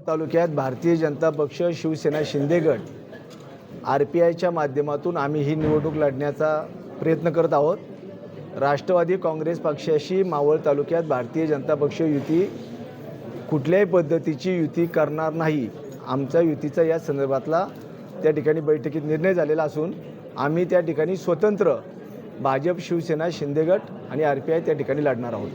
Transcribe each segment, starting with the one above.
तालुक्यात भारतीय जनता पक्ष, शिवसेना, शिंदे गट RPIच्या माध्यमातून आम्ही ही निवडणूक लढण्याचा प्रयत्न करत आहोत. राष्ट्रवादी काँग्रेस पक्षाशी मावळ तालुक्यात भारतीय जनता पक्ष युती कुठल्याही पद्धतीची युती करणार नाही. आमचा युतीचा या संदर्भातला त्या ठिकाणी बैठकीत निर्णय झालेला असून आम्ही त्या ठिकाणी स्वतंत्र भाजप, शिवसेना, शिंदे गट आणि RPI त्या ठिकाणी लढणार आहोत.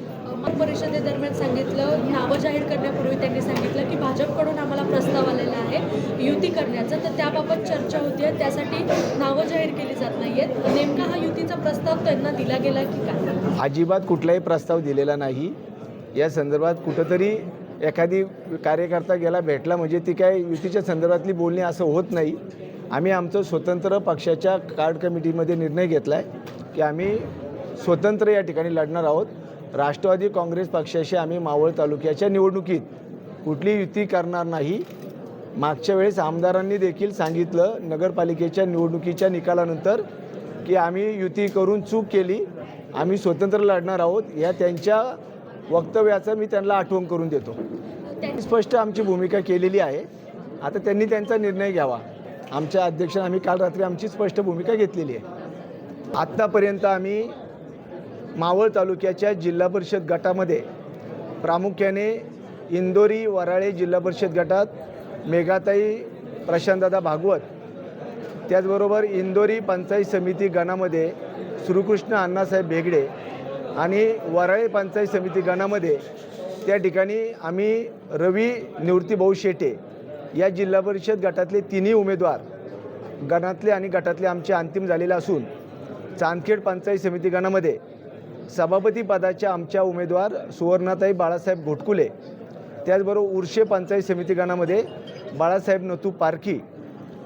परिषदेदरम्यान सांगितलं, नावं जाहीर करण्यापूर्वी त्यांनी सांगितलं की भाजपकडून आम्हाला प्रस्ताव आलेला आहे युती करण्याचा, तर त्याबाबत चर्चा होती आहे, त्यासाठी नावं जाहीर केली जात नाही आहेत. नेमका हा युतीचा प्रस्ताव त्यांना दिला गेला की काय? अजिबात कुठलाही प्रस्ताव दिलेला नाही. या संदर्भात कुठंतरी एखादी कार्यकर्ता गेला भेटला म्हणजे ती काय युतीच्या संदर्भातली बोलणी असं होत नाही. आम्ही आमचं स्वतंत्र पक्षाच्या कार्ड कमिटीमध्ये निर्णय घेतला आहे की आम्ही स्वतंत्र या ठिकाणी लढणार आहोत. राष्ट्रवादी काँग्रेस पक्षाशी आम्ही मावळ तालुक्याच्या निवडणुकीत कुठली युती करणार नाही. मागच्या वेळेस आमदारांनी देखील सांगितलं नगरपालिकेच्या निवडणुकीच्या निकालानंतर की आम्ही युती करून चूक केली, आम्ही स्वतंत्र लढणार आहोत. या त्यांच्या वक्तव्याचं मी त्यांना आठवण करून देतो. स्पष्ट आमची भूमिका केलेली आहे. आता त्यांनी त्यांचा निर्णय घ्यावा. आमच्या अध्यक्षांनी आम्ही काल रात्री आमची स्पष्ट भूमिका घेतलेली आहे. आत्तापर्यंत आम्ही मावळ तालुक्याच्या जिल्हा परिषद गटामध्ये प्रामुख्याने इंदोरी वराळे जिल्हा परिषद गटात मेघाताई प्रशांतदादा भागवत, त्याचबरोबर इंदोरी पंचायत समिती गणामध्ये श्रीकृष्ण अण्णासाहेब भेगडे आणि वराळे पंचायत समिती गणामध्ये त्या ठिकाणी आम्ही रवी निवृत्तीभाऊ शेटे या जिल्हा परिषद गटातले तिन्ही उमेदवार गणातले आणि गटातले आमचे अंतिम झालेले असून चांदखेड पंचायत समिती गणामध्ये सभापती पदाच्या आमच्या उमेदवार सुवर्णाताई बाळासाहेब घोटकुले, त्याचबरोबर उर्शे पंचायत समिती गणामध्ये बाळासाहेब नथू पारखी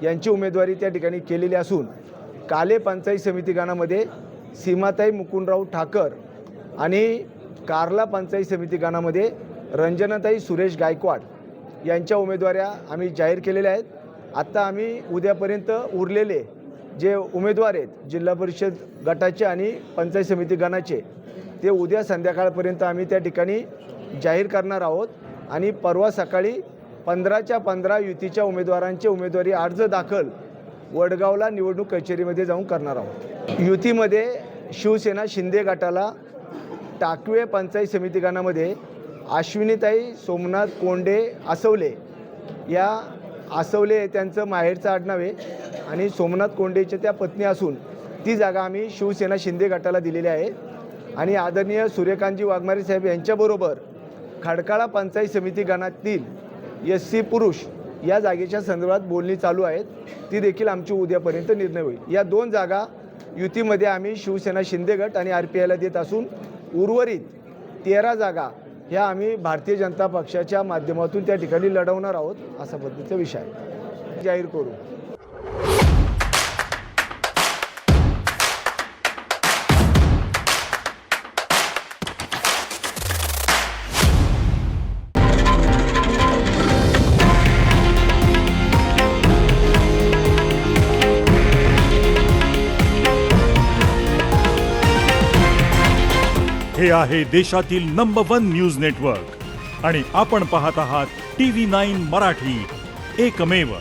यांची उमेदवारी त्या ठिकाणी केलेली असून काले पंचायत समिती गणामध्ये सीमाताई मुकुंदराव ठाकर आणि कारला पंचायत समिती गणामध्ये रंजनाताई सुरेश गायकवाड यांच्या उमेदवाऱ्या आम्ही जाहीर केलेल्या आहेत. आत्ता आम्ही उद्यापर्यंत उरलेले जे उमेदवार आहेत जिल्हा परिषद गटाचे आणि पंचायत समिती गणाचे ते उद्या संध्याकाळपर्यंत आम्ही त्या ठिकाणी जाहीर करणार आहोत आणि परवा सकाळी 15च्या 15 युतीच्या उमेदवारांचे उमेदवारी अर्ज दाखल वडगावला निवडणूक कचेरीमध्ये जाऊन करणार आहोत. युतीमध्ये शिवसेना शिंदे गटाला टाकवे पंचायत समिती गणामध्ये अश्विनीताई सोमनाथ कोंडे आसवले, या आसवले त्यांचं माहेरचं आडनाव आहे आणि सोमनाथ कोंडेच्या त्या पत्नी असून ती जागा आम्ही शिवसेना शिंदे गटाला दिलेली आहे. आणि आदरणीय सूर्यकांतजी वाघमारे साहेब यांच्याबरोबर खडकाळा पंचायत समिती गणातील SC पुरुष या जागेच्या संदर्भात बोलणी चालू आहेत. ती देखील आमची उद्यापर्यंत निर्णय होईल. या 2 जागा युतीमध्ये आम्ही शिवसेना शिंदे गट आणि RPIला देत असून उर्वरित 13 जागा ह्या आम्ही भारतीय जनता पक्षाच्या माध्यमातून त्या ठिकाणी लढवणार आहोत. असा पद्धतीचा विषय जाहीर करू. हे आहे देशातील नंबर 1 न्यूज नेटवर्क आणि आपण पाहत आहात TV9 मराठी, एकमेव.